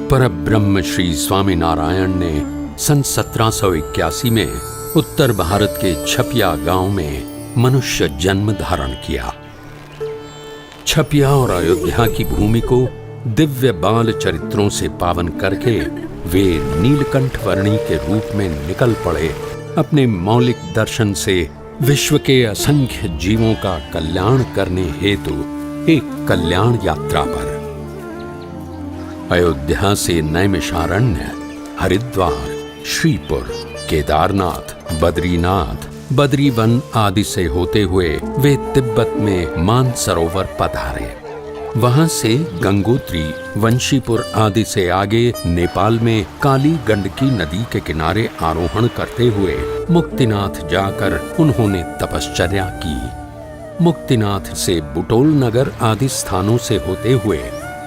परब्रह्म श्री स्वामीनारायण ने सन 1781 में उत्तर भारत के छपिया गांव में मनुष्य जन्म धारण किया। छपिया और अयोध्या की भूमि को दिव्य बाल चरित्रों से पावन करके वे नीलकंठ वर्णी के रूप में निकल पड़े अपने मौलिक दर्शन से विश्व के असंख्य जीवों का कल्याण करने हेतु एक कल्याण यात्रा पर। अयोध्या से नैमिषारण्य, हरिद्वार, श्रीपुर, केदारनाथ, बद्रीनाथ, बद्रीवन आदि से होते हुए वे तिब्बत में मानसरोवर पधारे। वहां से गंगोत्री, वंशीपुर आदि से आगे नेपाल में काली गंडकी नदी के किनारे आरोहण करते हुए मुक्तिनाथ जाकर उन्होंने तपश्चर्या की। मुक्तिनाथ से बुटोल नगर आदि स्थानों से होते हुए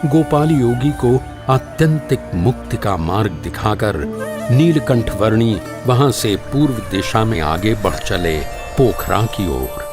गोपाल योगी को आत्यंतिक मुक्ति का मार्ग दिखाकर नीलकंठ वर्णी वहां से पूर्व दिशा में आगे बढ़ चले पोखरा की ओर।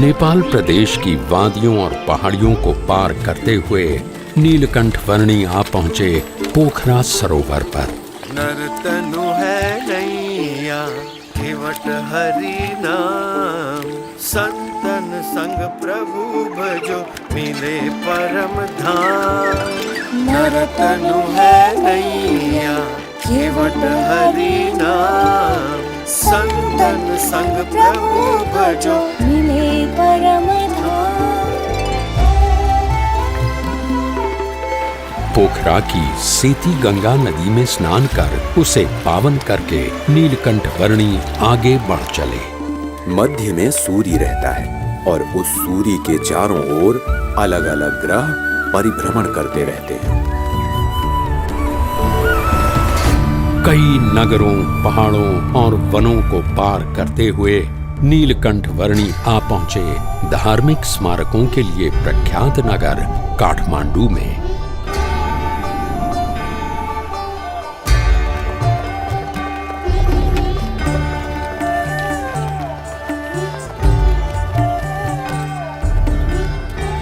नेपाल प्रदेश की वादियों और पहाड़ियों को पार करते हुए नीलकंठ वर्णी आ पहुंचे पोखरा सरोवर पर। नरतनु है नैया केवट हरि नाम, संतन संग प्रभु भजो मिले परम धाम। नरतनु है नैया केवट हरि नाम, संतन संग प्रभु भजो मिले परम धाम। पोखरा की सेती गंगा नदी में स्नान कर उसे पावन करके नीलकंठ वर्णी आगे बढ़ चले। मध्य में सूर्य रहता है और उस सूर्य के चारों ओर अलग अलग ग्रह परिभ्रमण करते रहते हैं। कई नगरों, पहाड़ों और वनों को पार करते हुए नीलकंठ वर्णी आ पहुंचे धार्मिक स्मारकों के लिए प्रख्यात नगर काठमांडू में।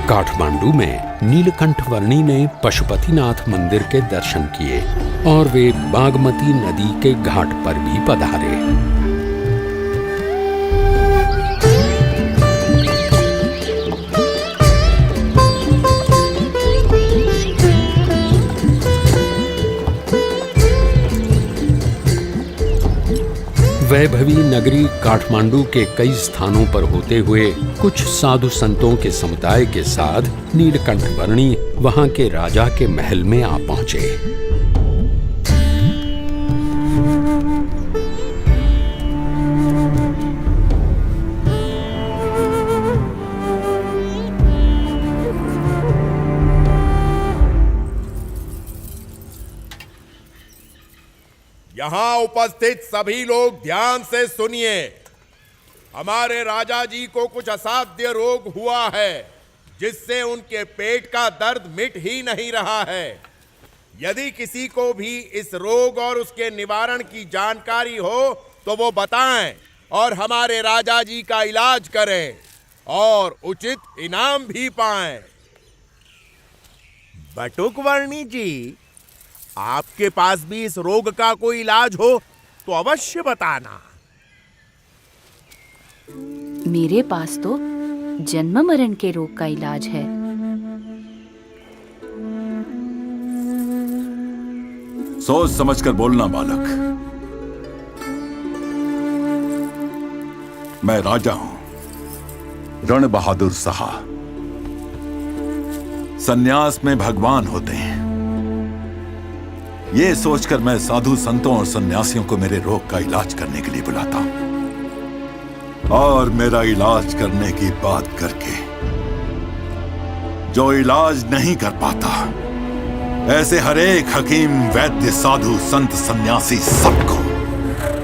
काठमांडू में नीलकंठ वर्णी ने पशुपतिनाथ मंदिर के दर्शन किए और वे बागमती नदी के घाट पर भी पधारे। वैभवी नगरी काठमांडू के कई स्थानों पर होते हुए कुछ साधु संतों के समुदाय के साथ नीलकंठ वर्णी वहां के राजा के महल में आ पहुंचे। यहाँ उपस्थित सभी लोग ध्यान से सुनिए। हमारे राजा जी को कुछ असाध्य रोग हुआ है, जिससे उनके पेट का दर्द मिट ही नहीं रहा है। यदि किसी को भी इस रोग और उसके निवारण की जानकारी हो तो वो बताएं और हमारे राजा जी का इलाज करें और उचित इनाम भी पाएं। बटुक वर्णी जी, आपके पास भी इस रोग का कोई इलाज हो तो अवश्य बताना। मेरे पास तो जन्म मरण के रोग का इलाज है। सोच समझकर बोलना बालक। मैं राजा हूं, रण बहादुर साहा। सन्यास में भगवान होते हैं। ये सोचकर मैं साधु संतों और सन्यासियों को मेरे रोग का इलाज करने के लिए बुलाता हूं। और मेरा इलाज करने की बात करके जो इलाज नहीं कर पाता, ऐसे हर एक हकीम, वैद्य, साधु, संत, सन्यासी सबको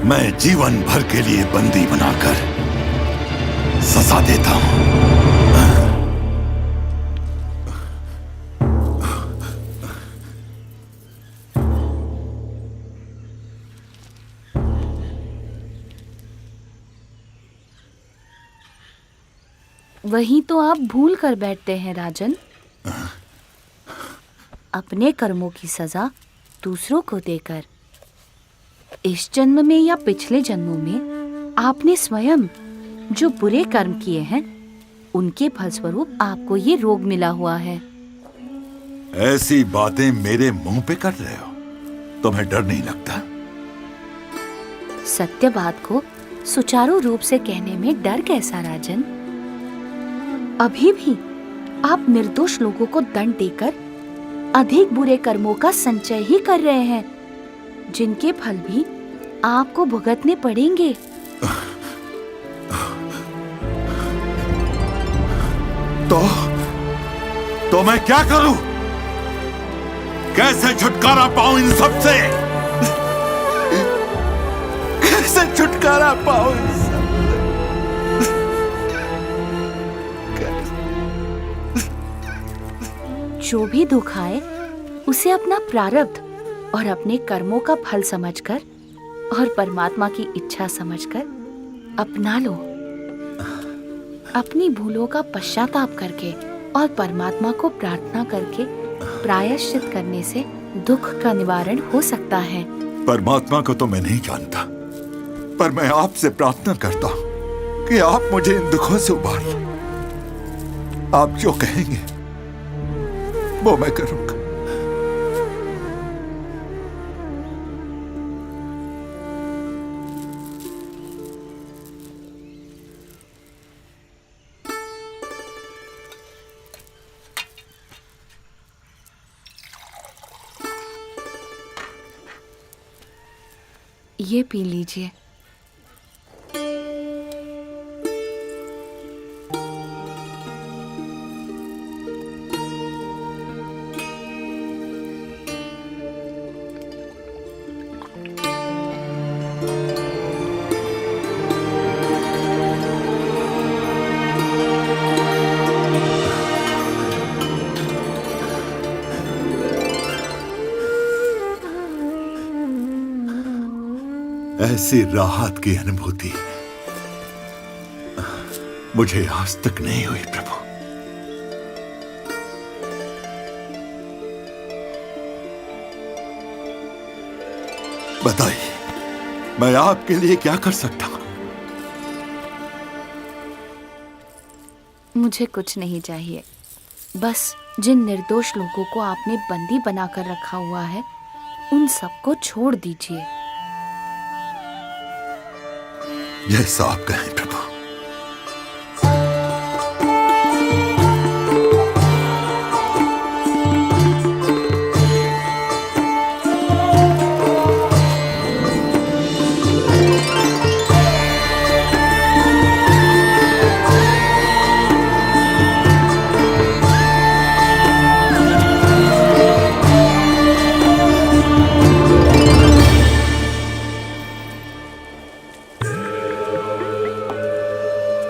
मैं जीवन भर के लिए बंदी बनाकर सजा देता हूं। वही तो आप भूल कर बैठते हैं राजन। अपने कर्मों की सजा दूसरों को देकर इस जन्म में या पिछले जन्मों में आपने स्वयं जो बुरे कर्म किए हैं, उनके फलस्वरूप आपको ये रोग मिला हुआ है। ऐसी बातें मेरे मुंह पे कर रहे हो? तुम्हें डर नहीं लगता? सत्य बात को सुचारू रूप से कहने में डर कैसा राजन? अभी भी आप निर्दोष लोगों को दंड देकर अधिक बुरे कर्मों का संचय ही कर रहे हैं, जिनके फल भी आपको भुगतने पड़ेंगे। तो मैं क्या करूं? कैसे छुटकारा पाऊं इन सब से? कैसे छुटकारा पाऊं इन सब से? जो भी दुख आए उसे अपना प्रारब्ध और अपने कर्मों का फल समझकर और परमात्मा की इच्छा समझकर अपना लो। अपनी भूलों का पश्चाताप करके और परमात्मा को प्रार्थना करके प्रायश्चित करने से दुख का निवारण हो सकता है। परमात्मा को तो मैं नहीं जानता, पर मैं आपसे प्रार्थना करता हूं कि आप मुझे इन दुखों से उबार लें। आप जो कहेंगे वो मैं करूंगा। ये पी लीजिए। ऐसी राहत की अनुभूति मुझे आज तक नहीं हुई प्रभु। बताइए, मैं आपके लिए क्या कर सकता हूं? मुझे कुछ नहीं चाहिए, बस जिन निर्दोष लोगों को आपने बंदी बनाकर रखा हुआ है, उन सबको छोड़ दीजिए। जैसा आप कहें प्रभु।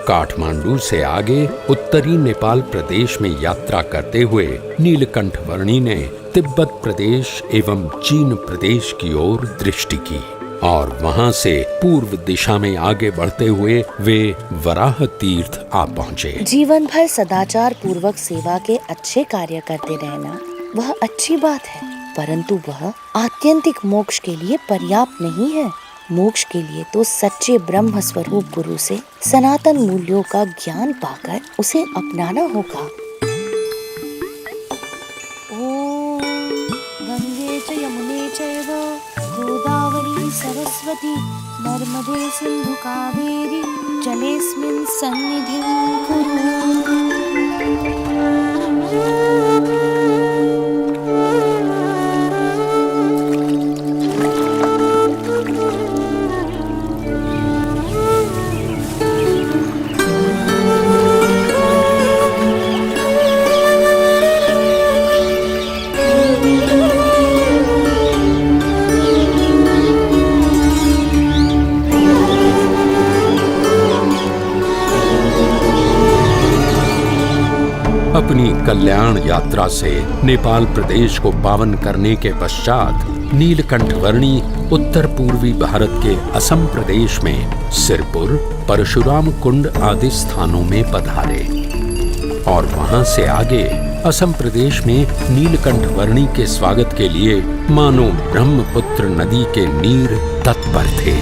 काठमांडू से आगे उत्तरी नेपाल प्रदेश में यात्रा करते हुए नीलकंठ वर्णी ने तिब्बत प्रदेश एवं चीन प्रदेश की ओर दृष्टि की और वहां से पूर्व दिशा में आगे बढ़ते हुए वे वराह तीर्थ आ पहुंचे। जीवन भर सदाचार पूर्वक सेवा के अच्छे कार्य करते रहना वह अच्छी बात है, परंतु वह आत्यंतिक मोक्ष के लिए पर्याप्त नहीं है। मोक्ष के लिए तो सच्चे ब्रह्म स्वरूप गुरु से सनातन मूल्यों का ज्ञान पाकर उसे अपनाना होगा। ॐ गंगे च यमुने चैव गोदावरी सरस्वती नर्मदे सिन्धु कावेरी जलेऽस्मिन् सन्निधिं कुरु। अपनी कल्याण यात्रा से नेपाल प्रदेश को पावन करने के पश्चात नीलकंठ वर्णी उत्तर पूर्वी भारत के असम प्रदेश में सिरपुर, परशुराम कुंड आदि स्थानों में पधारे और वहां से आगे असम प्रदेश में नीलकंठ वर्णी के स्वागत के लिए मानो ब्रह्मपुत्र नदी के नीर तत्पर थे।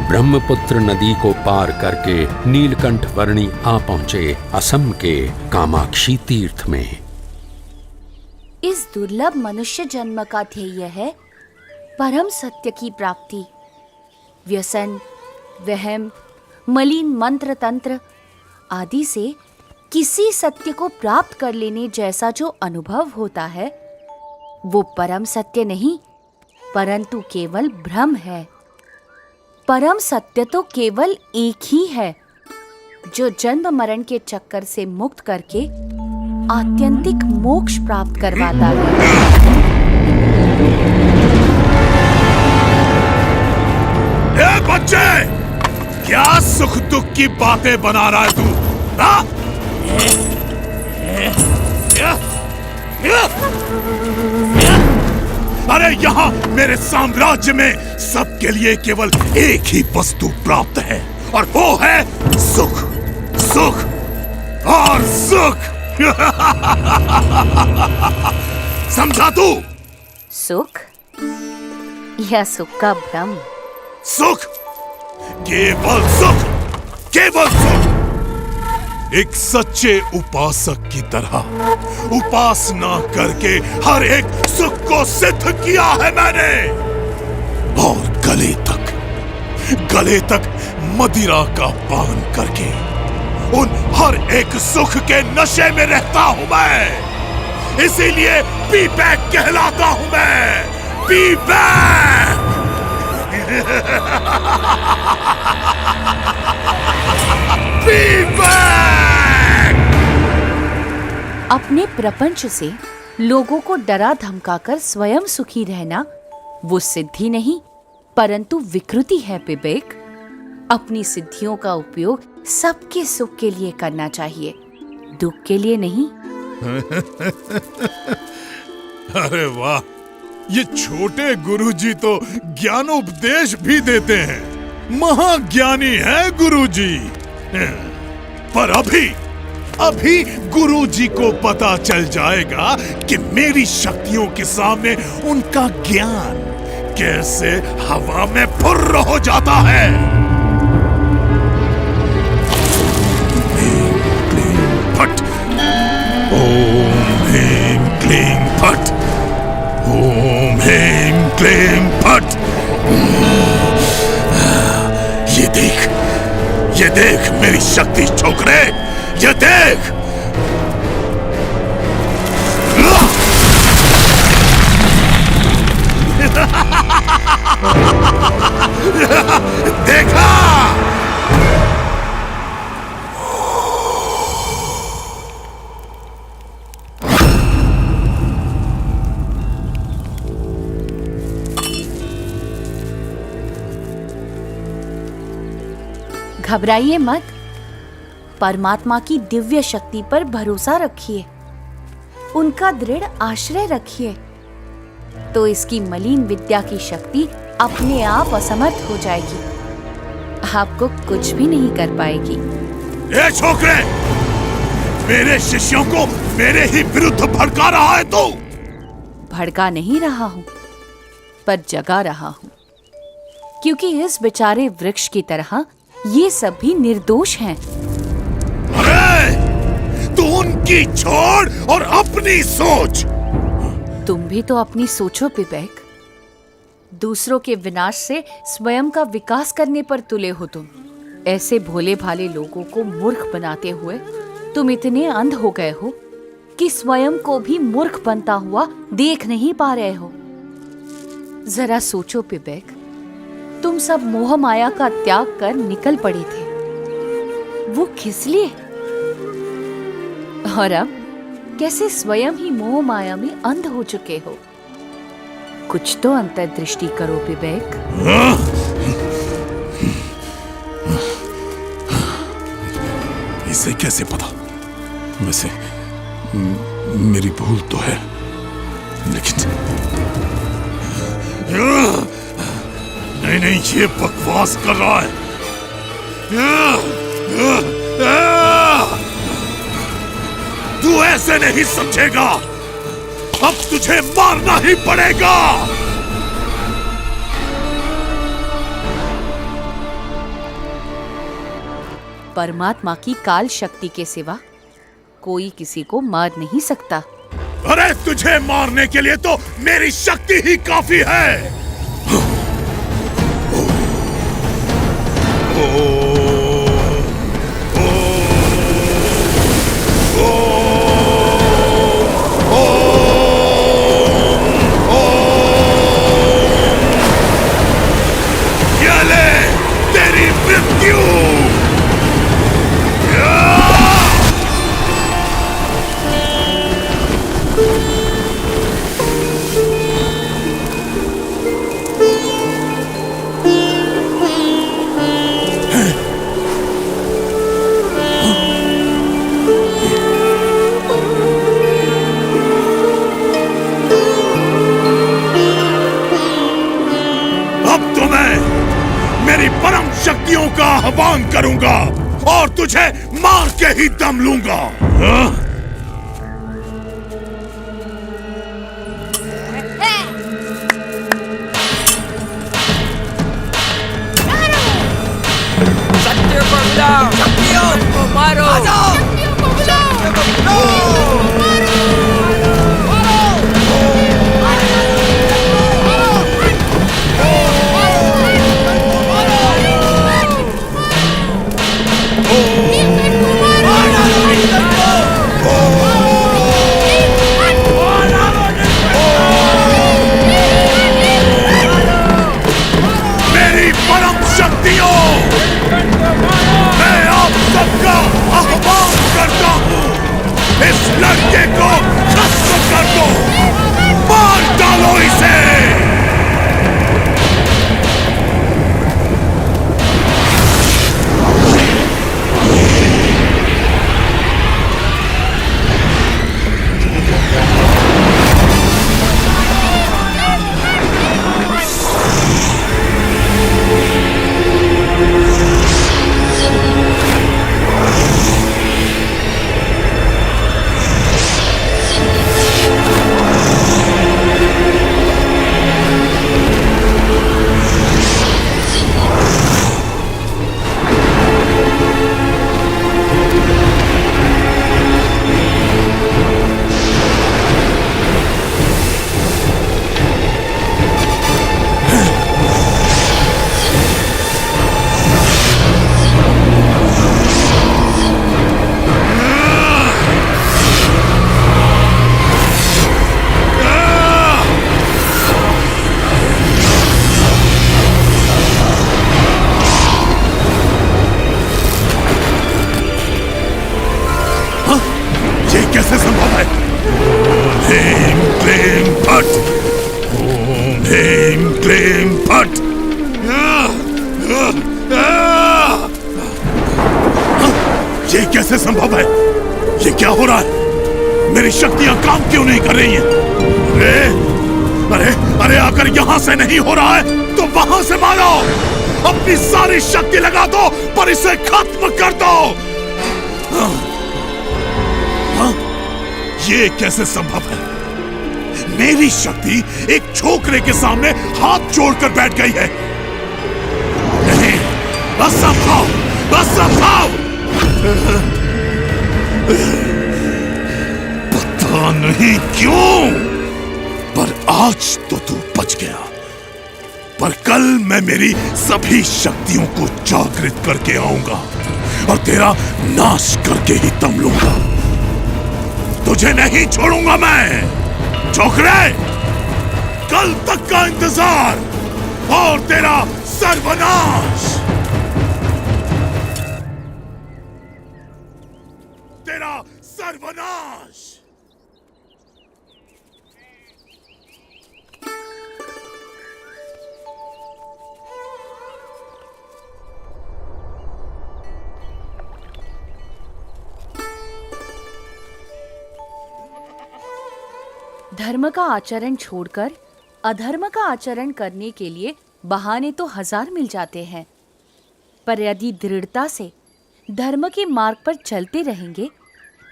ब्रह्मपुत्र नदी को पार करके नीलकंठ वर्णी आ पहुंचे असम के कामाक्षी तीर्थ में। इस दुर्लभ मनुष्य जन्म का ध्येय है परम सत्य की प्राप्ति। व्यसन, वहम, मलिन मंत्र तंत्र आदि से किसी सत्य को प्राप्त कर लेने जैसा जो अनुभव होता है वो परम सत्य नहीं परंतु केवल भ्रम है। परम सत्य तो केवल एक ही है जो जन्म मरण के चक्कर से मुक्त करके आत्यंतिक मोक्ष प्राप्त करवाता है। ए बच्चे, क्या सुख दुख की बातें बना रहा है तू? हाँ? अरे यहाँ मेरे साम्राज्य में सबके लिए केवल एक ही वस्तु प्राप्त है और वो है सुख, सुख और सुख। समझा तू? सुख या सुख का भ्रम? सुख, केवल सुख, केवल सुख। एक सच्चे उपासक की तरह उपासना करके हर एक सुख को सिद्ध किया है मैंने और गले तक मदिरा का पान करके उन हर एक सुख के नशे में रहता हूं मैं। इसीलिए पी बैक कहलाता हूं मैं, पी बैक। P back. अपने प्रपंच से लोगों को डरा धमकाकर स्वयं सुखी रहना वो सिद्धि नहीं परंतु विकृति है विवेक। अपनी सिद्धियों का उपयोग सबके सुख के लिए करना चाहिए, दुख के लिए नहीं। अरे वाह, ये छोटे गुरुजी तो ज्ञानोपदेश भी देते हैं। महाज्ञानी है गुरुजी। पर अभी गुरुजी को पता चल जाएगा कि मेरी शक्तियों के सामने उनका ज्ञान कैसे हवा में फुर्र हो जाता है। फट, ओम ह्रीं क्लीं फट, ओम ह्रीं क्लीं फट। ये देख मेरी शक्ति छोकरे, ये देख। देखा? घबराइए मत, परमात्मा की दिव्य शक्ति पर भरोसा रखिए। उनका दृढ़ आश्रय रखिए, तो इसकी मलिन विद्या की शक्ति अपने आप असमर्थ हो जाएगी, आपको कुछ भी नहीं कर पाएगी। ए छोकरे, मेरे शिष्यों को मेरे ही विरुद्ध भड़का रहा है तू? भड़का नहीं रहा हूं, पर जगा रहा हूं, क्योंकि इस बेचारे वृक्ष की तरह ये सब भी निर्दोष हैं। अरे, तू उनकी छोड़ और अपनी सोच। तुम भी तो अपनी सोचो पिबेक। दूसरों के विनाश से स्वयं का विकास करने पर तुले हो तुम। ऐसे भोले भाले लोगों को मूर्ख बनाते हुए तुम इतने अंध हो गए हो कि स्वयं को भी मूर्ख बनता हुआ देख नहीं पा रहे हो। जरा सोचो पिबेक, तुम सब मोह माया का त्याग कर निकल पड़े थे, वो किस लिए? और अब कैसे स्वयं ही मोह माया में अंध हो चुके हो? कुछ तो अंतर्दृष्टि करो पिबेक। इसे कैसे पता? वैसे मेरी भूल तो है, लेकिन नहीं, ये बकवास कर रहा है। तू ऐसे नहीं समझेगा, अब तुझे मारना ही पड़ेगा। परमात्मा की काल शक्ति के सिवा कोई किसी को मार नहीं सकता। अरे, तुझे मारने के लिए तो मेरी शक्ति ही काफी है। ये ले तेरी मृत्यु। परम शक्तियों का आह्वान करूंगा और तुझे मार के ही दम लूंगा। शक्तियों को बुलाओ, शक्तियों को मारो, शक्तियों को बुलाओ। मैं आप सबका आह्वान करता हूँ, इस लड़के को खत्म कर दो, मार डालो इसे। कैसे संभव है? भीम क्लीम फट, ओम भीम क्लीम फट। ये कैसे संभव है? ये क्या हो रहा है? मेरी शक्तियां काम क्यों नहीं कर रही हैं? अरे अरे अगर यहां से नहीं हो रहा है तो वहां से मारो। अपनी सारी शक्ति लगा दो पर इसे खत्म कर दो। हाँ? ये कैसे संभव है? मेरी शक्ति एक छोकरे के सामने हाथ जोड़कर बैठ गई है। नहीं, असंभव, असंभव। पता नहीं क्यों, पर आज तो तू बच गया। पर कल मैं मेरी सभी शक्तियों को जागृत करके आऊंगा और तेरा नाश करके ही दम लूंगा। तुझे नहीं छोड़ूंगा मैं। छोकरे, कल तक का इंतजार और तेरा सर्वनाश। तेरा सर्वनाश। धर्म का आचरण छोड़कर अधर्म का आचरण करने के लिए बहाने तो 1000 मिल जाते हैं, पर यदि दृढ़ता से धर्म के मार्ग पर चलते रहेंगे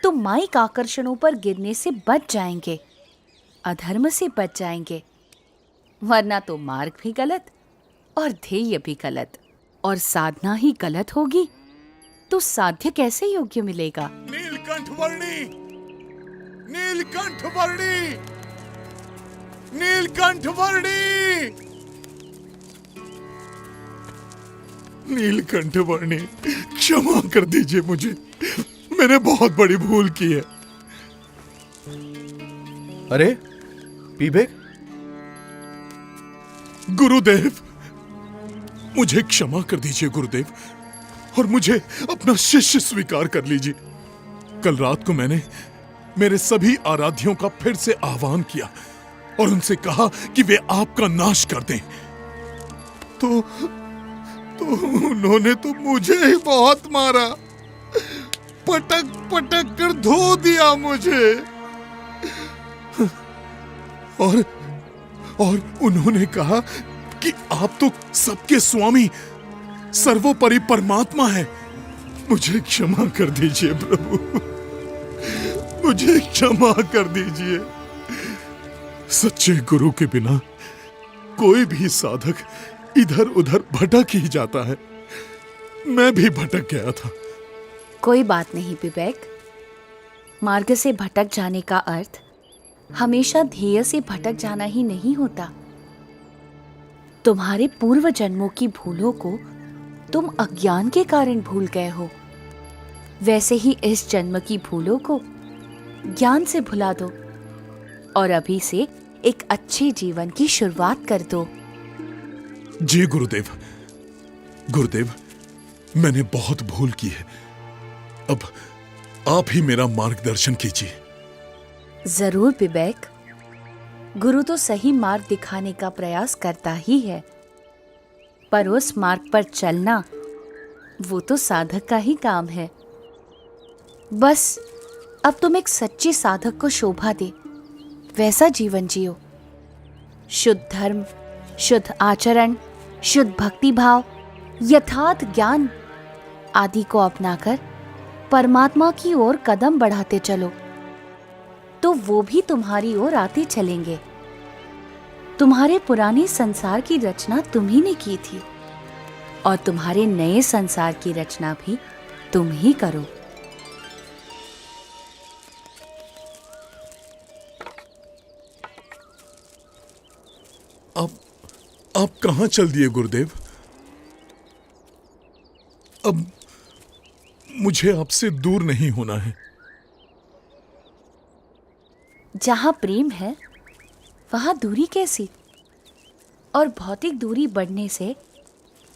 तो माइक आकर्षणों पर गिरने से बच जाएंगे, अधर्म से बच जाएंगे। वरना तो मार्ग भी गलत और ध्येय भी गलत, और साधना ही गलत होगी तो साध्य कैसे योग्य मिलेगा? नीलकंठ वर्णी, नीलकंठ वर्णी, नीलकंठ वर्णी, नीलकंठ वर्णी, क्षमा कर दीजिए मुझे, मैंने बहुत बड़ी भूल की है। अरे पीबेक, गुरुदेव, मुझे क्षमा कर दीजिए गुरुदेव, और मुझे अपना शिष्य स्वीकार कर लीजिए। कल रात को मैंने मेरे सभी आराध्यों का फिर से आह्वान किया और उनसे कहा कि वे आपका नाश कर दें, तो उन्होंने तो मुझे ही बहुत मारा, पटक पटक कर धो दिया मुझे। और उन्होंने कहा कि आप तो सबके स्वामी, सर्वोपरि परमात्मा है। मुझे क्षमा कर दीजिए प्रभु, मुझे क्षमा कर दीजिए। सच्चे गुरु के बिना कोई भी साधक इधर उधर भटक ही जाता है। मैं भी भटक गया था। कोई बात नहीं विवेक, मार्ग से भटक जाने का अर्थ हमेशा ध्येय से भटक जाना ही नहीं होता। तुम्हारे पूर्व जन्मों की भूलों को तुम अज्ञान के कारण भूल गए हो, वैसे ही इस जन्म की भूलों को ज्ञान से भुला दो और अभी से एक अच्छे जीवन की शुरुआत कर दो। जी गुरुदेव, गुरुदेव, मैंने बहुत भूल की है। अब आप ही मेरा मार्गदर्शन कीजिए। जरूर विवेक, गुरु तो सही मार्ग दिखाने का प्रयास करता ही है, पर उस मार्ग पर चलना वो तो साधक का ही काम है। बस अब तुम एक सच्चे साधक को शोभा दे वैसा जीवन जियो। शुद्ध धर्म, शुद्ध आचरण, शुद्ध भक्ति भाव, यथार्थ ज्ञान आदि को अपनाकर परमात्मा की ओर कदम बढ़ाते चलो, तो वो भी तुम्हारी ओर आते चलेंगे। तुम्हारे पुराने संसार की रचना तुम ही ने की थी और तुम्हारे नए संसार की रचना भी तुम ही करो। आप कहां चल दिए गुरुदेव? अब मुझे आपसे दूर नहीं होना है। जहां प्रेम है वहां दूरी कैसी? और भौतिक दूरी बढ़ने से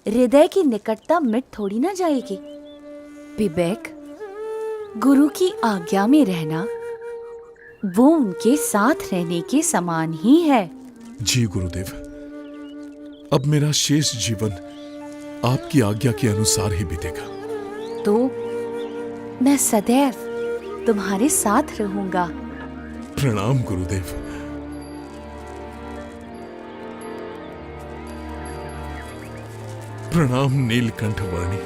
हृदय की निकटता मिट थोड़ी ना जाएगी। विवेक, गुरु की आज्ञा में रहना वो उनके साथ रहने के समान ही है। जी गुरुदेव, अब मेरा शेष जीवन आपकी आज्ञा के अनुसार ही बीतेगा। तो मैं सदैव तुम्हारे साथ रहूंगा। प्रणाम गुरुदेव। प्रणाम नीलकंठ वर्णी।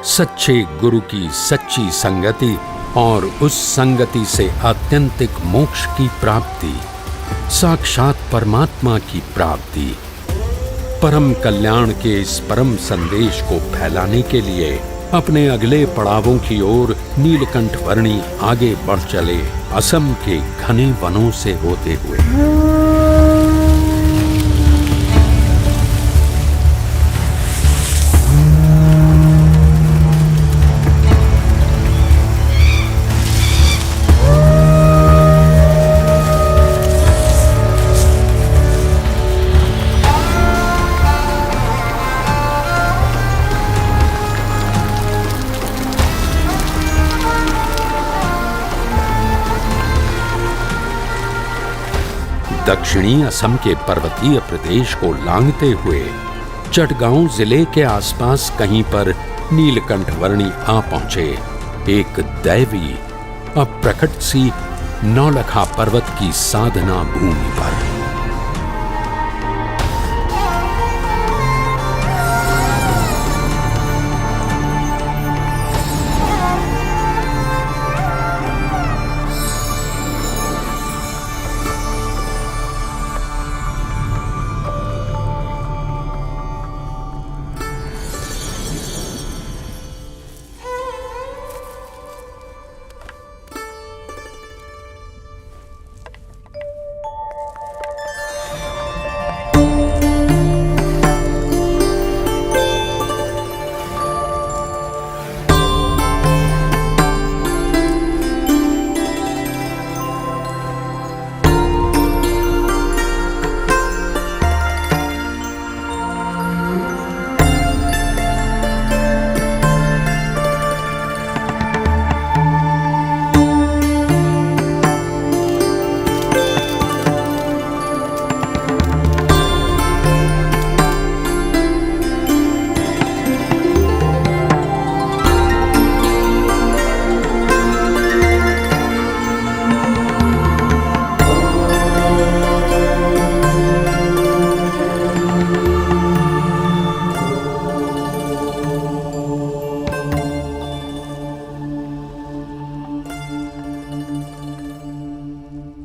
सच्चे गुरु की सच्ची संगति और उस संगति से आत्यंतिक मोक्ष की प्राप्ति, साक्षात परमात्मा की प्राप्ति, परम कल्याण के इस परम संदेश को फैलाने के लिए अपने अगले पड़ावों की ओर नीलकंठ वर्णी आगे बढ़ चले, असम के घने वनों से होते हुए। दक्षिणी असम के पर्वतीय प्रदेश को लांघते हुए चटगांव जिले के आसपास कहीं पर नीलकंठ वर्णी आ पहुंचे, एक दैवी अप्रकट सी नौलखा पर्वत की साधना भूमि पर।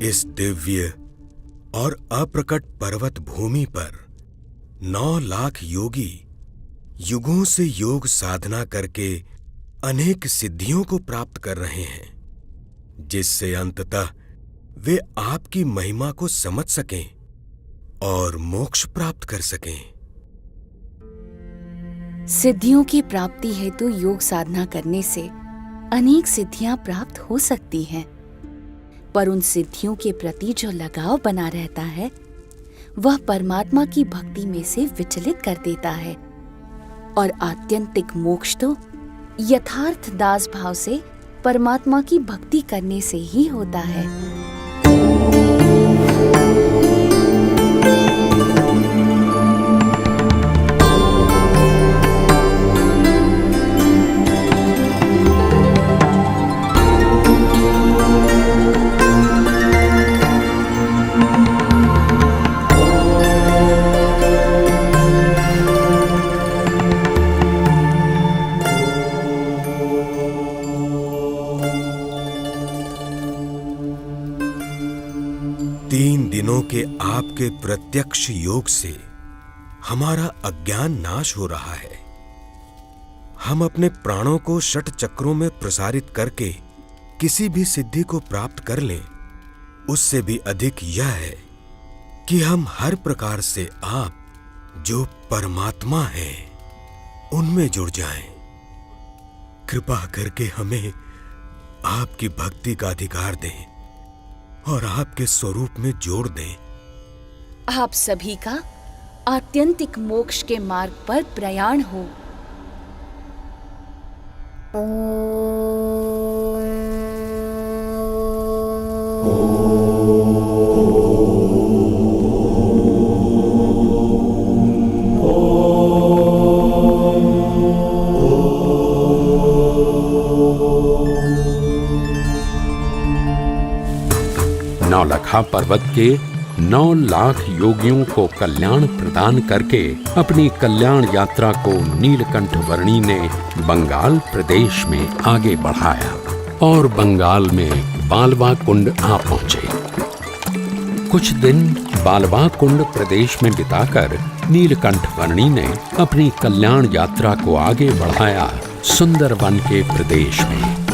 इस दिव्य और अप्रकट पर्वत भूमि पर 9 लाख योगी युगों से योग साधना करके अनेक सिद्धियों को प्राप्त कर रहे हैं, जिससे अंततः वे आपकी महिमा को समझ सकें और मोक्ष प्राप्त कर सकें। सिद्धियों की प्राप्ति हेतु योग साधना करने से अनेक सिद्धियां प्राप्त हो सकती हैं, पर उन सिद्धियों के प्रति जो लगाव बना रहता है वह परमात्मा की भक्ति में से विचलित कर देता है, और आत्यंतिक मोक्ष तो यथार्थ दास भाव से परमात्मा की भक्ति करने से ही होता है। दिनों के आपके प्रत्यक्ष योग से हमारा अज्ञान नाश हो रहा है। हम अपने प्राणों को षट चक्रों में प्रसारित करके किसी भी सिद्धि को प्राप्त कर लें, उससे भी अधिक यह है कि हम हर प्रकार से आप जो परमात्मा हैं उनमें जुड़ जाएं। कृपा करके हमें आपकी भक्ति का अधिकार दें और आपके स्वरूप में जोड़ दें। आप सभी का आत्यंतिक मोक्ष के मार्ग पर प्रयाण हो। नौलखा पर्वत के 9 लाख योगियों को कल्याण प्रदान करके अपनी कल्याण यात्रा को नीलकंठ वर्णी ने बंगाल प्रदेश में आगे बढ़ाया और बंगाल में बालवा कुंड आ पहुंचे। कुछ दिन बालवा कुंड प्रदेश में बिताकर नीलकंठ वर्णी ने अपनी कल्याण यात्रा को आगे बढ़ाया सुंदरवन के प्रदेश में।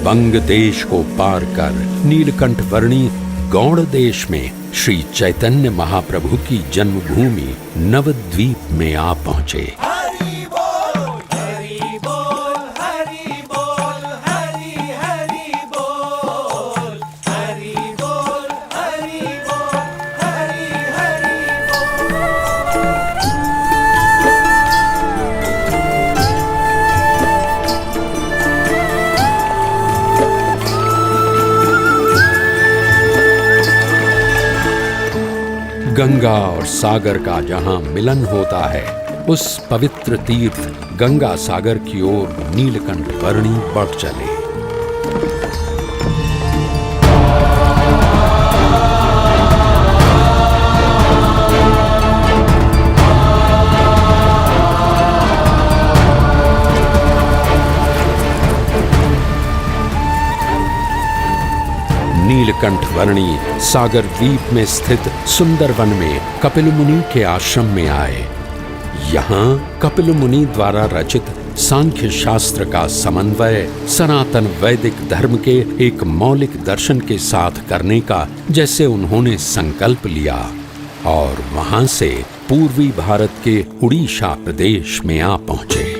बंग देश को पार कर नीलकंठ वर्णी गौड़ देश में श्री चैतन्य महाप्रभु की जन्मभूमि नवद्वीप में आ पहुंचे। गंगा और सागर का जहां मिलन होता है, उस पवित्र तीर्थ गंगा सागर की ओर नीलकंठ वर्णी बढ़ चले। नीलकंठ वर्णी सागर द्वीप में स्थित सुंदरवन में कपिल मुनि के आश्रम में आए। यहाँ कपिल मुनि द्वारा रचित सांख्य शास्त्र का समन्वय सनातन वैदिक धर्म के एक मौलिक दर्शन के साथ करने का जैसे उन्होंने संकल्प लिया और वहां से पूर्वी भारत के उड़ीसा प्रदेश में आ पहुंचे।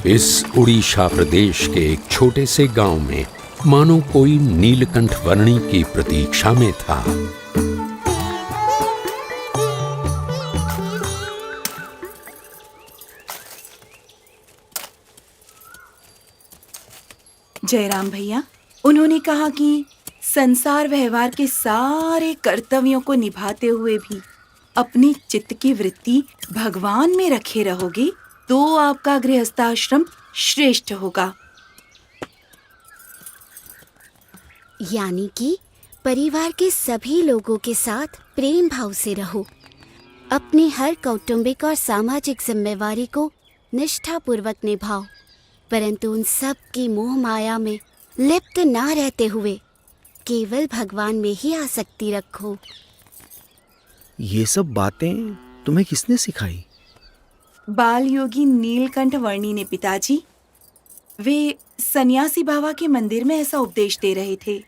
इस उड़ीसा प्रदेश के एक छोटे से गांव में मानो कोई नीलकंठ वर्णी की प्रतीक्षा में था। जयराम भैया, उन्होंने कहा कि संसार व्यवहार के सारे कर्तव्यों को निभाते हुए भी अपनी चित्त की वृत्ति भगवान में रखे रहोगे तो आपका गृहस्थाश्रम श्रेष्ठ होगा। यानी कि परिवार के सभी लोगों के साथ प्रेम भाव से रहो, अपनी हर कौटुंबिक और सामाजिक जिम्मेवारी को निष्ठापूर्वक निभाओ, परंतु उन सब की मोह माया में लिप्त ना रहते हुए केवल भगवान में ही आसक्ति रखो। ये सब बातें तुम्हें किसने सिखाई? बाल योगी नीलकंठ वर्णी ने पिताजी। वे सन्यासी बाबा के मंदिर में ऐसा उपदेश दे रहे थे।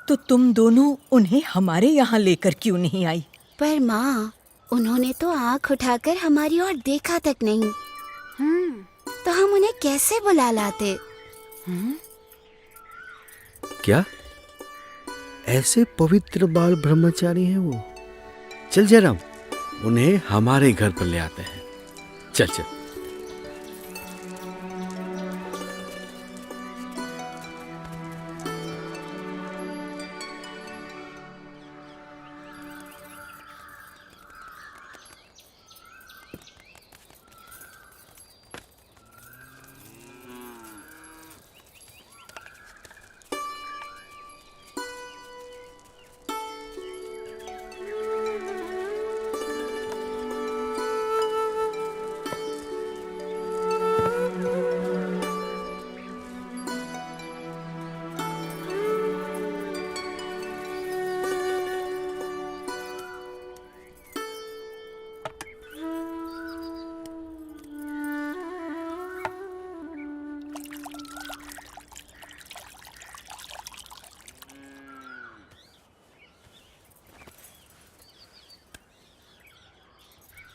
तो तुम दोनों उन्हें हमारे यहाँ लेकर क्यों नहीं आई? पर माँ, उन्होंने तो आँख उठाकर हमारी ओर देखा तक नहीं। तो हम उन्हें कैसे बुला लाते? क्या ऐसे पवित्र बाल ब्रह्मचारी हैं वो? चल जयराम, उन्हें हमारे घर पर ले आते हैं। चल चल।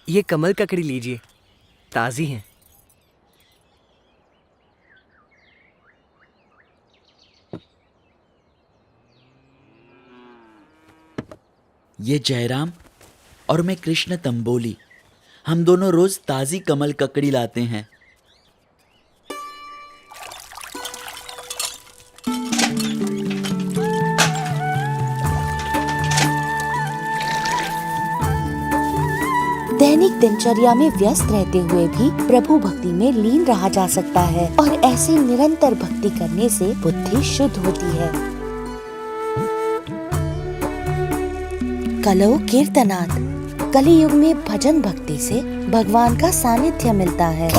ये कमल ककड़ी लीजिए, ताजी हैं। ये जयराम और मैं कृष्ण तंबोली, हम दोनों रोज ताजी कमल ककड़ी लाते हैं। दैनिक दिनचर्या में व्यस्त रहते हुए भी प्रभु भक्ति में लीन रहा जा सकता है और ऐसे निरंतर भक्ति करने से बुद्धि शुद्ध होती है। कलौ कीर्तनात्, कली युग में भजन भक्ति से भगवान का सानिध्य मिलता है।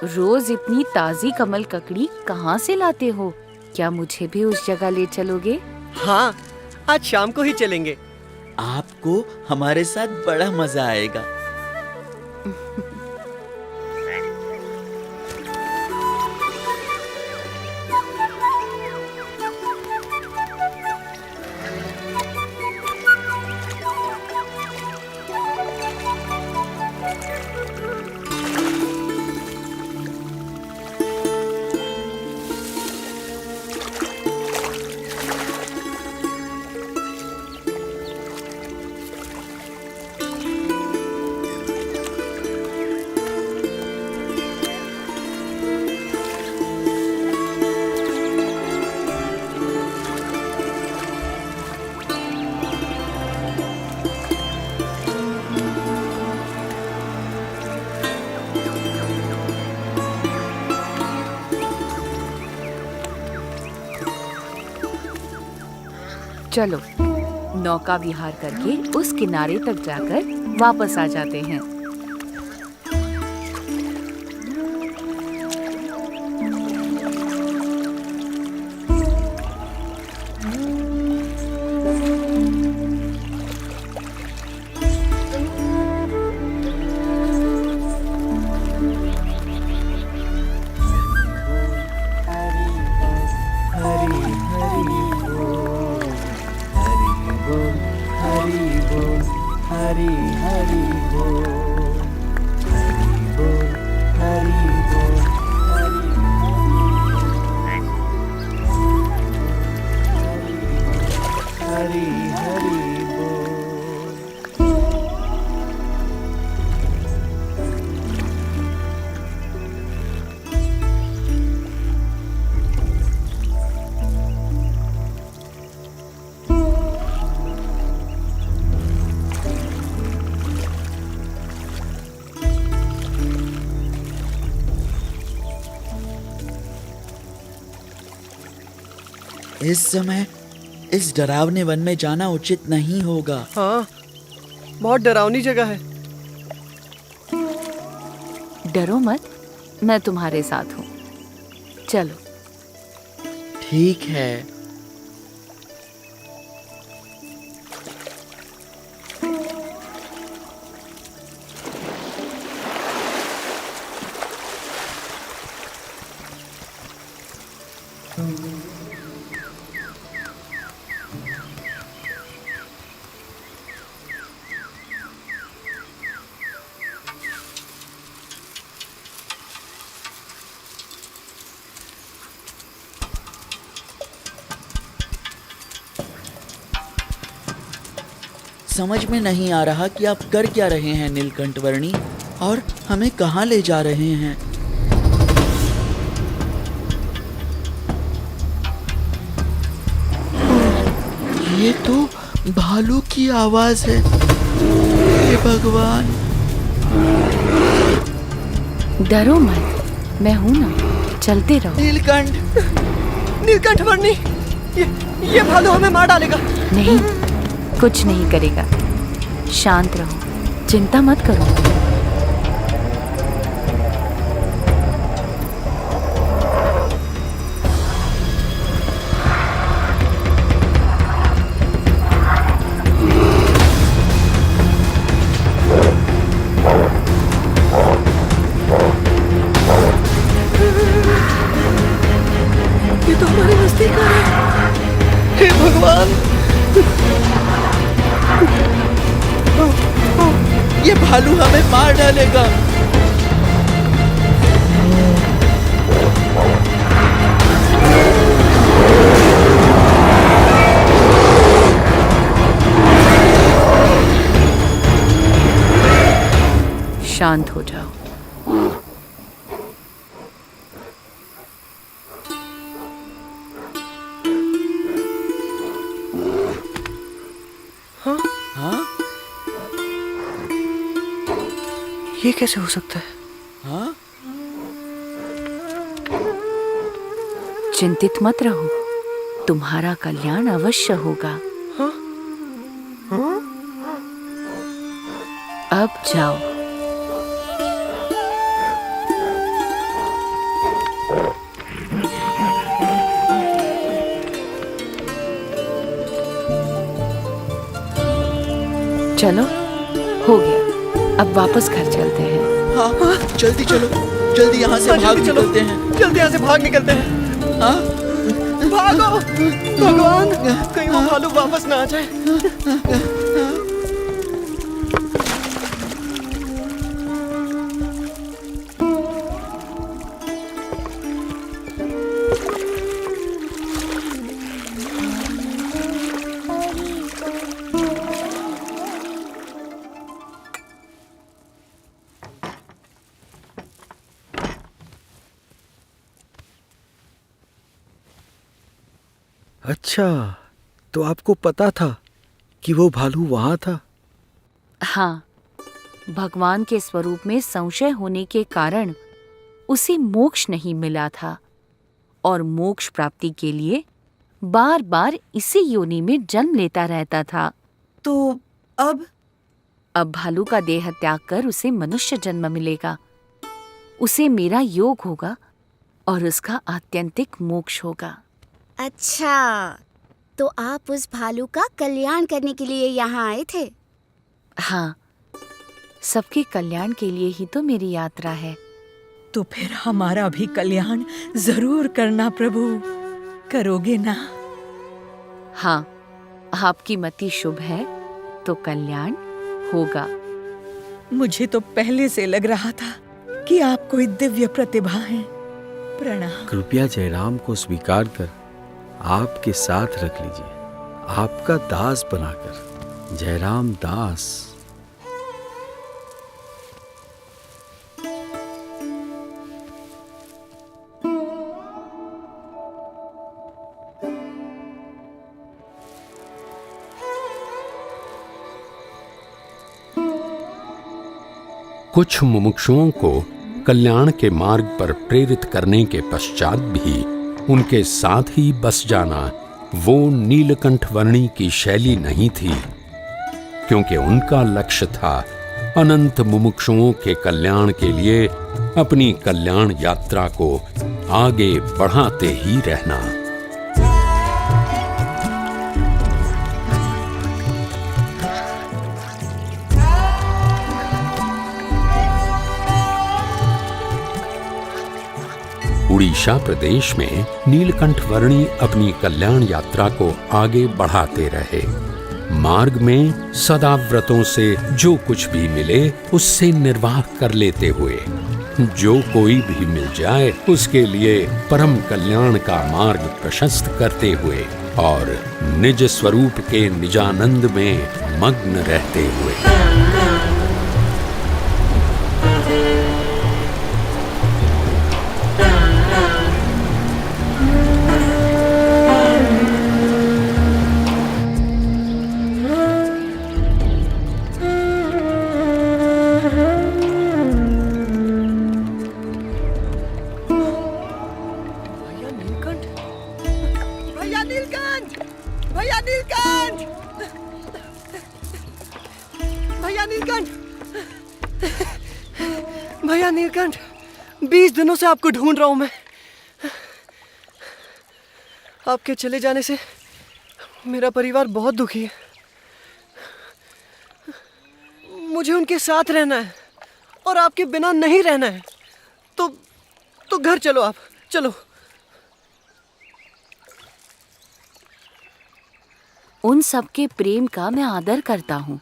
रोज इतनी ताजी कमल ककड़ी कहाँ से लाते हो? क्या मुझे भी उस जगह ले चलोगे? हाँ, आज शाम को ही चलेंगे। आपको हमारे साथ बड़ा मजा आएगा। चलो नौका विहार करके उस किनारे तक जाकर वापस आ जाते हैं। इस समय इस डरावने वन में जाना उचित नहीं होगा। हाँ, बहुत डरावनी जगह है। डरो मत, मैं तुम्हारे साथ हूँ। चलो। ठीक है। समझ में नहीं आ रहा कि आप कर क्या रहे हैं नीलकंठ वर्णी, और हमें कहाँ ले जा रहे हैं। ये तो भालू की आवाज है। हे भगवान। डरो मत, मैं हूं ना, चलते रहो। नीलकंठ, नीलकंठ वर्णी, ये भालू हमें मार डालेगा। नहीं, कुछ नहीं करेगा। शांत रहो, चिंता मत करो। ये तो हमारे नजदीक आ रहा है। हे भगवान, ये भालू हमें मार डालेगा। शांत हो जाओ। हाँ? ये कैसे हो सकता है? हाँ? चिंतित मत रहो, तुम्हारा कल्याण अवश्य होगा। हाँ? हाँ? अब जाओ। चलो, हो गया। अब वापस घर चलते हैं। हाँ, जल्दी चलो, जल्दी यहाँ से भाग निकलते हैं। जल्दी यहाँ से भाग निकलते हैं। हाँ? भागो भगवान, कहीं वो भालू वापस ना आ जाए। अच्छा, तो आपको पता था कि वो भालू वहां था? हाँ, भगवान के स्वरूप में संशय होने के कारण उसे मोक्ष नहीं मिला था और मोक्ष प्राप्ति के लिए बार बार इसी योनि में जन्म लेता रहता था। तो अब भालू का देह त्याग कर उसे मनुष्य जन्म मिलेगा। उसे मेरा योग होगा और उसका आत्यंतिक मोक्ष होगा। अच्छा, तो आप उस भालू का कल्याण करने के लिए यहाँ आए थे? हाँ, सबके कल्याण के लिए ही तो मेरी यात्रा है। तो फिर हमारा भी कल्याण जरूर करना प्रभु, करोगे ना? हाँ, आपकी मति शुभ है तो कल्याण होगा। मुझे तो पहले से लग रहा था कि आप कोई दिव्य प्रतिभा हैं। प्रणाम। कृपया जयराम को स्वीकार कर आपके साथ रख लीजिए, आपका दास बनाकर। जयराम दास। कुछ मुमुक्षुओं को कल्याण के मार्ग पर प्रेरित करने के पश्चात भी उनके साथ ही बस जाना वो नीलकंठ वर्णी की शैली नहीं थी, क्योंकि उनका लक्ष्य था अनंत मुमुक्षुओं के कल्याण के लिए अपनी कल्याण यात्रा को आगे बढ़ाते ही रहना। उड़ीसा प्रदेश में नीलकंठ वर्णी अपनी कल्याण यात्रा को आगे बढ़ाते रहे। मार्ग में सदा व्रतों से जो कुछ भी मिले उससे निर्वाह कर लेते हुए जो कोई भी मिल जाए उसके लिए परम कल्याण का मार्ग प्रशस्त करते हुए और निज स्वरूप के निजानंद में मग्न रहते हुए। भैया नीलकंठ, 20 दिनों से आपको ढूंढ रहा हूं मैं। आपके चले जाने से मेरा परिवार बहुत दुखी है। मुझे उनके साथ रहना है और आपके बिना नहीं रहना है। तो घर चलो, आप चलो। उन सबके प्रेम का मैं आदर करता हूँ,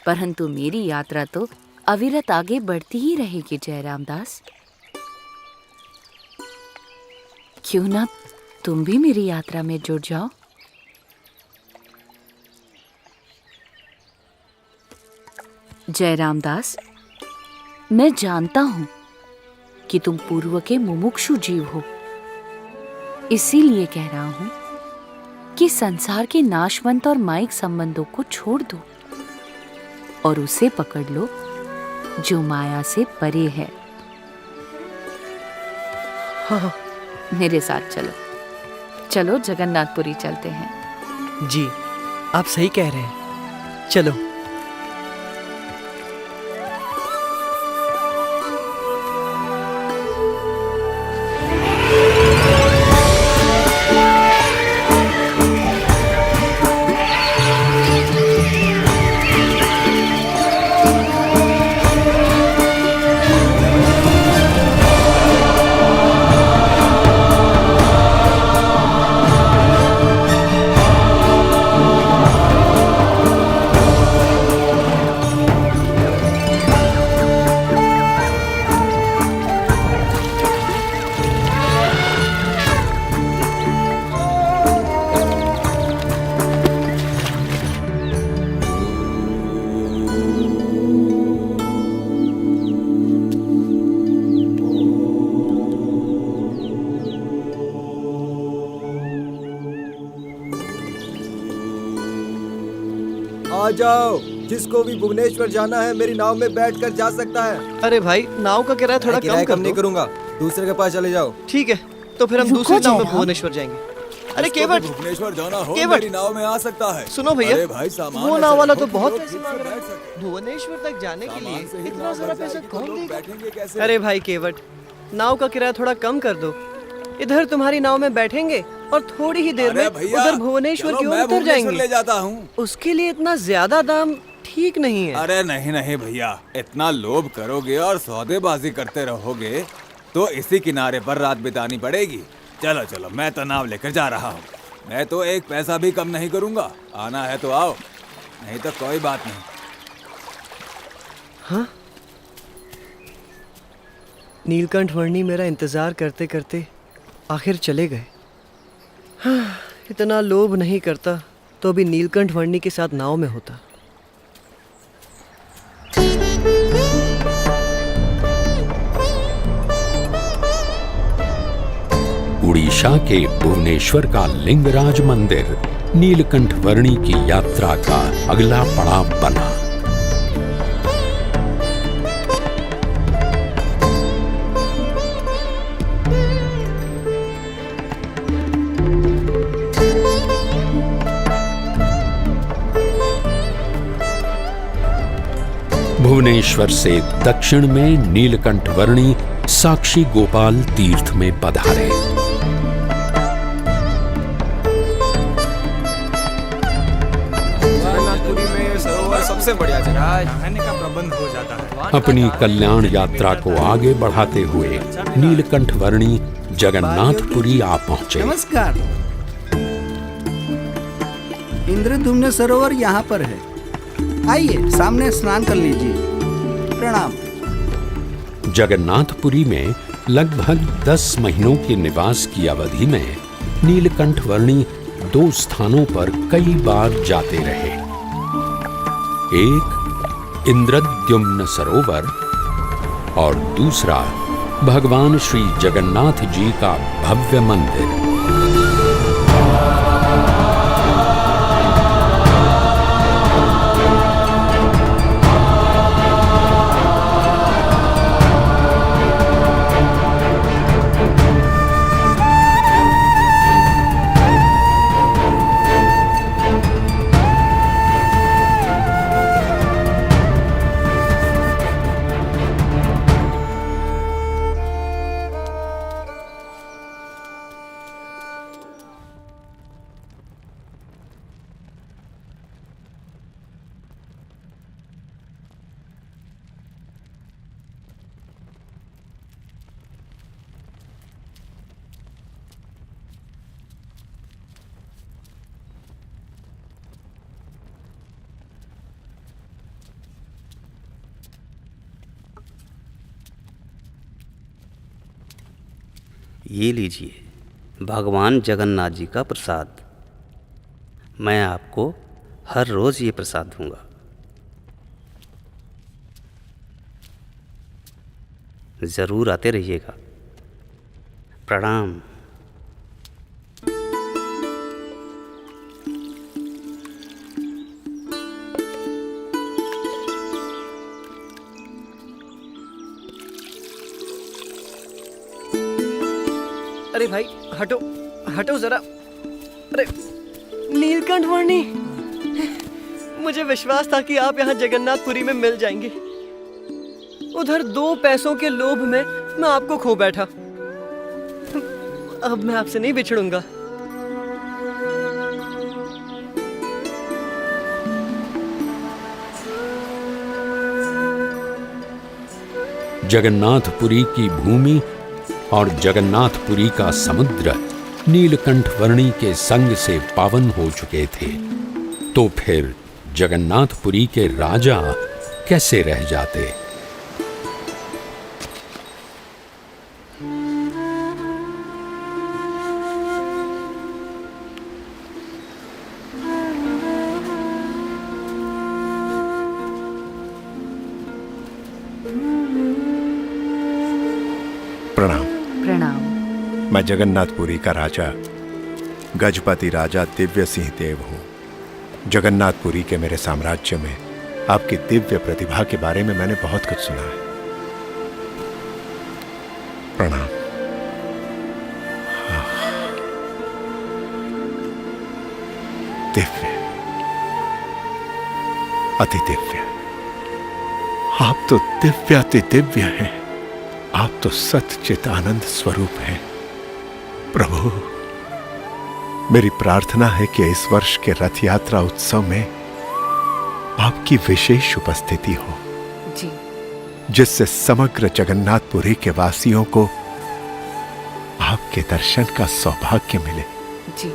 परंतु मेरी यात्रा तो अविरत आगे बढ़ती ही रहेगी जयराम दास। क्यों ना तुम भी मेरी यात्रा में जुड़ जाओ। जयराम दास, मैं जानता हूं कि तुम पूर्व के मुमुक्षु जीव हो, इसीलिए कह रहा हूं कि संसार के नाशवंत और माइक संबंधों को छोड़ दो और उसे पकड़ लो जो माया से परे है। हाँ। मेरे साथ चलो, चलो जगन्नाथपुरी चलते हैं। जी, आप सही कह रहे हैं, चलो। आ जाओ, जिसको भी भुवनेश्वर जाना है मेरी नाव में बैठकर जा सकता है। अरे भाई, नाव का किराया थोड़ा कम नहीं करूंगा, दूसरे के पास चले जाओ। ठीक है, तो फिर हम दूसरी नाव में भुवनेश्वर जाएंगे। अरे केवट, भुवनेश्वर जाना हो केवट, मेरी नाव में आ सकता है। सुनो भैया, अरे भाई, सामान वो नाव वाला तो बहुत पैसे मांग रहा है। भुवनेश्वर तक जाने के लिए इतना सारा पैसा कौन देगा? अरे भाई केवट, नाव का किराया थोड़ा कम कर दो। इधर तुम्हारी नाव में बैठेंगे और थोड़ी ही देर में उधर भुवनेश्वर की ओर उतर जाएंगे। ले जाता हूँ। उसके लिए इतना ज्यादा दाम ठीक नहीं है। अरे नहीं नहीं भैया, इतना लोभ करोगे और सौदेबाजी करते रहोगे तो इसी किनारे पर रात बितानी पड़ेगी। चलो चलो, मैं तो नाव लेकर जा रहा हूँ। मैं तो एक पैसा भी कम नहीं करूँगा। आना है तो आओ, नहीं तो कोई बात नहीं। हाँ, नीलकंठ वर्णी मेरा इंतजार करते करते आखिर चले गए। हाँ, इतना लोभ नहीं करता तो भी नीलकंठ वर्णी के साथ नाव में होता। उड़ीसा के भुवनेश्वर का लिंगराज मंदिर नीलकंठ वर्णी की यात्रा का अगला पड़ाव बना। भुवनेश्वर से दक्षिण में नीलकंठ वर्णी साक्षी गोपाल तीर्थ में पधारे। सबसे बढ़िया जगह है, रहने का प्रबंध हो जाता है। अपनी कल्याण यात्रा को आगे बढ़ाते हुए नीलकंठ वर्णी जगन्नाथपुरी आ पहुंचे। नमस्कार। इंद्रद्युम्न सरोवर यहाँ पर है, आइए सामने स्नान कर लीजिए। प्रणाम। जगन्नाथपुरी में लगभग 10 महीनों के निवास की अवधि में नीलकंठ वर्णी 2 स्थानों पर कई बार जाते रहे। एक इंद्रद्युम्न सरोवर और दूसरा भगवान श्री जगन्नाथ जी का भव्य मंदिर। ये लीजिए भगवान जगन्नाथ जी का प्रसाद। मैं आपको हर रोज ये प्रसाद दूंगा। जरूर आते रहिएगा। प्रणाम। अरे भाई हटो हटो जरा। अरे नीलकंठ वर्णी, मुझे विश्वास था कि आप यहाँ जगन्नाथपुरी में मिल जाएंगे। उधर 2 पैसों के लोभ में मैं आपको खो बैठा। अब मैं आपसे नहीं बिछड़ूंगा। जगन्नाथपुरी की भूमि और जगन्नाथपुरी का समुद्र नीलकंठ वर्णी के संग से पावन हो चुके थे, तो फिर जगन्नाथपुरी के राजा कैसे रह जाते। प्रणाम। प्रणाम। मैं जगन्नाथपुरी का राजा गजपति राजा दिव्य सिंह देव हूँ। जगन्नाथपुरी के मेरे साम्राज्य में आपकी दिव्य प्रतिभा के बारे में मैंने बहुत कुछ सुना है। प्रणाम। दिव्य, अति दिव्य। आप तो दिव्याति दिव्य हैं। आप तो सच्चित आनंद स्वरूप हैं। प्रभु, मेरी प्रार्थना है कि इस वर्ष के रथ यात्रा उत्सव में आपकी विशेष उपस्थिति हो जी, जिससे समग्र जगन्नाथपुरी के वासियों को आपके दर्शन का सौभाग्य मिले जी।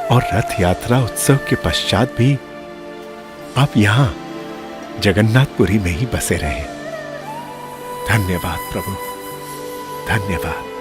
और रथ यात्रा उत्सव के पश्चात भी आप यहां जगन्नाथपुरी में ही बसे रहें। धन्यवाद प्रभु, धन्यवाद।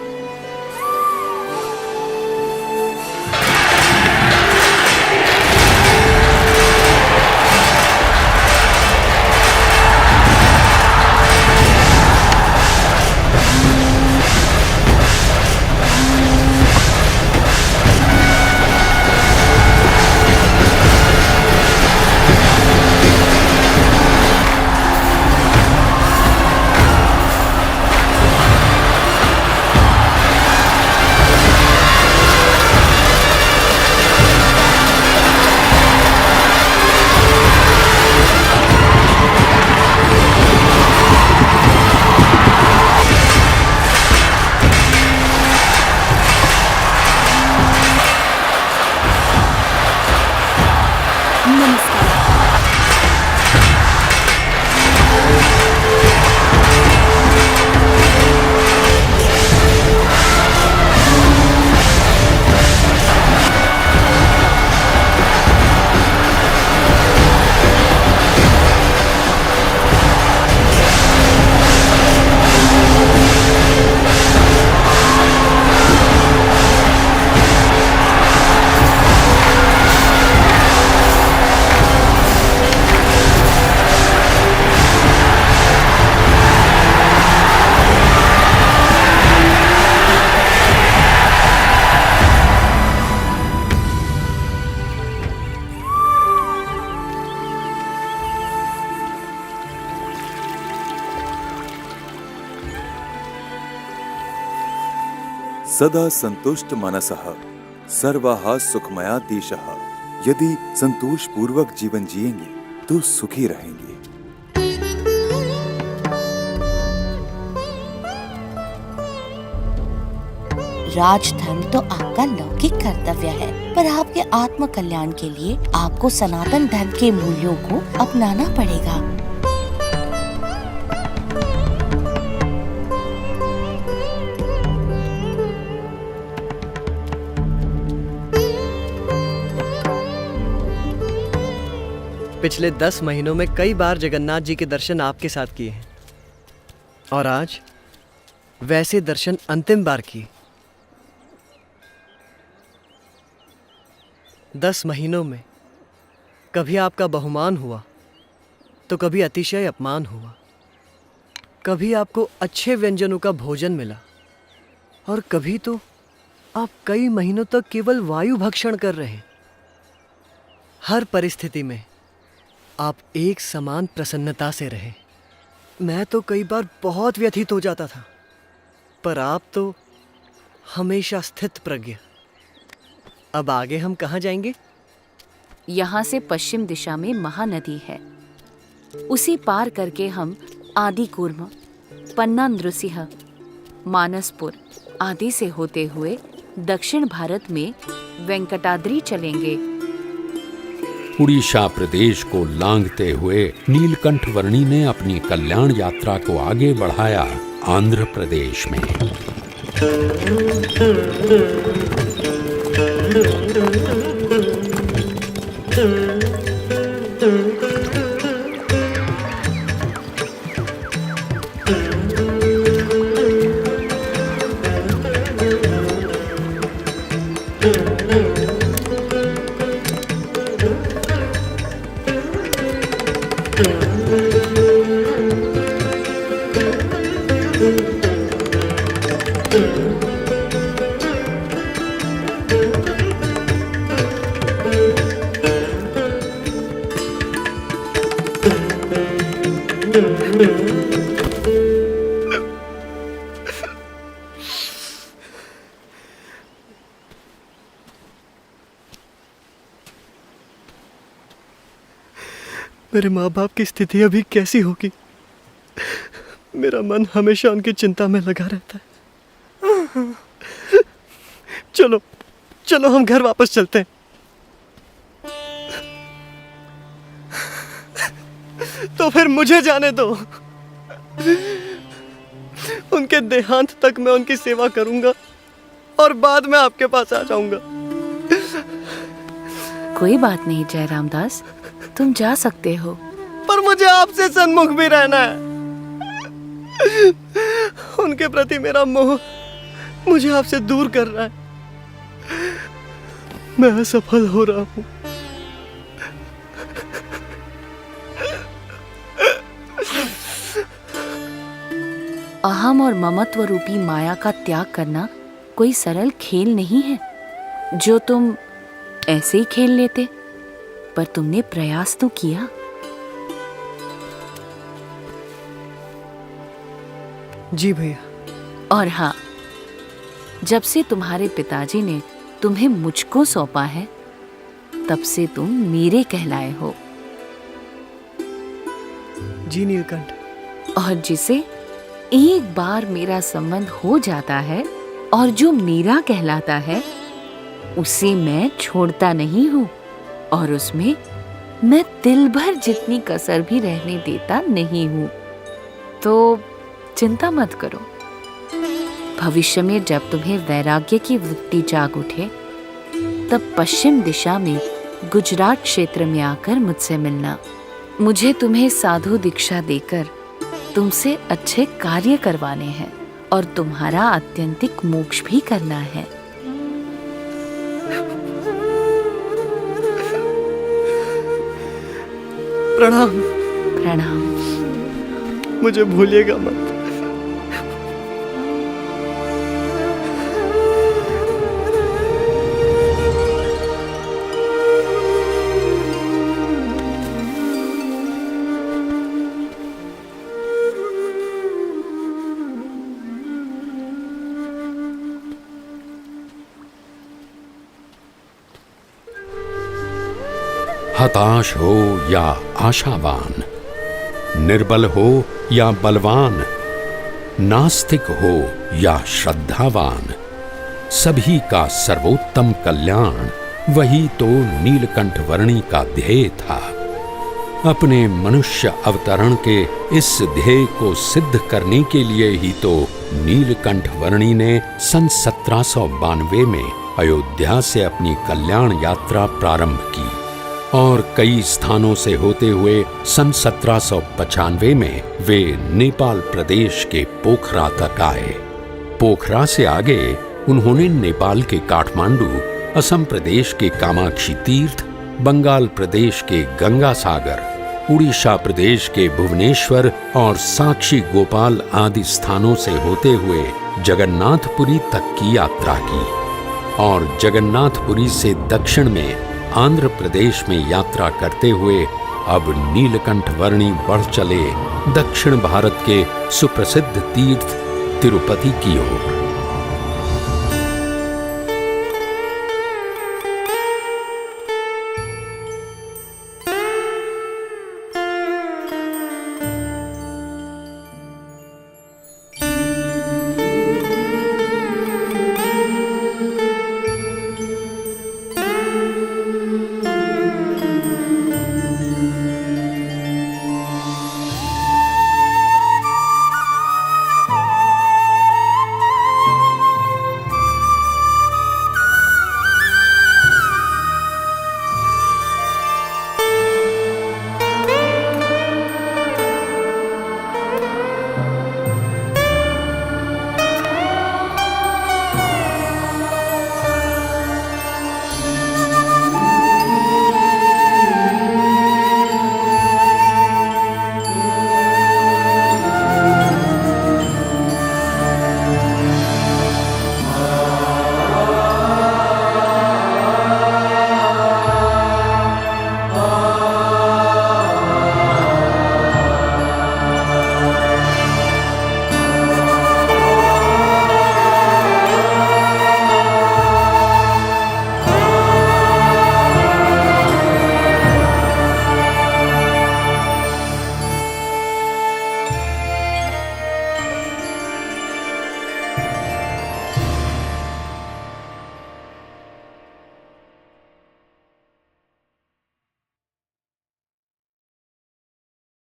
सदा संतुष्ट मनसः सर्वाः सुखमया दिशः। यदि संतोष पूर्वक जीवन जिएंगे तो सुखी रहेंगे। राजधर्म तो आपका लौकिक कर्तव्य है, पर आपके आत्म कल्याण के लिए आपको सनातन धर्म के मूल्यों को अपनाना पड़ेगा। पिछले 10 महीनों में कई बार जगन्नाथ जी के दर्शन आपके साथ किए हैं और आज वैसे दर्शन अंतिम बार किए। 10 महीनों में कभी आपका बहुमान हुआ तो कभी अतिशय अपमान हुआ, कभी आपको अच्छे व्यंजनों का भोजन मिला और कभी तो आप कई महीनों तक केवल वायु भक्षण कर रहे हैं। हर परिस्थिति में आप एक समान प्रसन्नता से रहे। मैं तो कई बार बहुत व्यथित हो जाता था, पर आप तो हमेशा स्थित प्रज्ञ। अब आगे हम कहाँ जाएंगे? यहाँ से पश्चिम दिशा में महानदी है, उसी पार करके हम आदिकूर्म, पन्ना नृसिंह, मानसपुर आदि से होते हुए दक्षिण भारत में वेंकटाद्रि चलेंगे। उड़ीसा प्रदेश को लांघते हुए नीलकंठ वर्णी ने अपनी कल्याण यात्रा को आगे बढ़ाया आंध्र प्रदेश में। मेरे माँ बाप की स्थिति अभी कैसी होगी? मेरा मन हमेशा उनकी चिंता में लगा रहता है। चलो चलो हम घर वापस चलते हैं। तो फिर मुझे जाने दो। उनके देहांत तक मैं उनकी सेवा करूंगा और बाद में आपके पास आ जाऊंगा। कोई बात नहीं जयराम दास, तुम जा सकते हो। पर मुझे आपसे सन्मुख भी रहना है। उनके प्रति मेरा मोह मुझे आपसे दूर कर रहा है। मैं असफल हो रहा हूं। अहम और ममत्व रूपी माया का त्याग करना कोई सरल खेल नहीं है जो तुम ऐसे ही खेल लेते, पर तुमने प्रयास तो किया। जी भैया। और हाँ, जब से तुम्हारे पिताजी ने तुम्हें मुझको सौंपा है, तब से तुम मेरे कहलाए हो। जी नीलकंठ। और जिसे एक बार मेरा संबंध हो जाता है और जो मेरा कहलाता है, उसे मैं छोड़ता नहीं हूं और उसमें मैं तिल भर जितनी कसर भी रहने देता नहीं हूं। तो चिंता मत करो। भविष्य में जब तुम्हें वैराग्य की वृत्ति जाग उठे, तब पश्चिम दिशा में गुजरात क्षेत्र में आकर मुझसे मिलना। मुझे तुम्हें साधु दीक्षा देकर तुमसे अच्छे कार्य करवाने हैं और तुम्हारा आत्यंतिक मोक्ष भी करना है। प्रणाम। प्रणाम। मुझे भूलिएगा मत। हताश हो या आशावान, निर्बल हो या बलवान, नास्तिक हो या श्रद्धावान, सभी का सर्वोत्तम कल्याण वही तो नीलकंठ वर्णी का ध्येय था। अपने मनुष्य अवतरण के इस ध्येय को सिद्ध करने के लिए ही तो नीलकंठ वर्णी ने सन 1792 में अयोध्या से अपनी कल्याण यात्रा प्रारंभ की और कई स्थानों से होते हुए सन 1795 में वे नेपाल प्रदेश के पोखरा तक आए। पोखरा से आगे उन्होंने नेपाल के काठमांडू, असम प्रदेश के कामाक्षी तीर्थ, बंगाल प्रदेश के गंगा सागर, उड़ीसा प्रदेश के भुवनेश्वर और साक्षी गोपाल आदि स्थानों से होते हुए जगन्नाथपुरी तक की यात्रा की और जगन्नाथपुरी से दक्षिण में आंध्र प्रदेश में यात्रा करते हुए अब नीलकंठ वर्णी बढ़ चले दक्षिण भारत के सुप्रसिद्ध तीर्थ तिरुपति की ओर।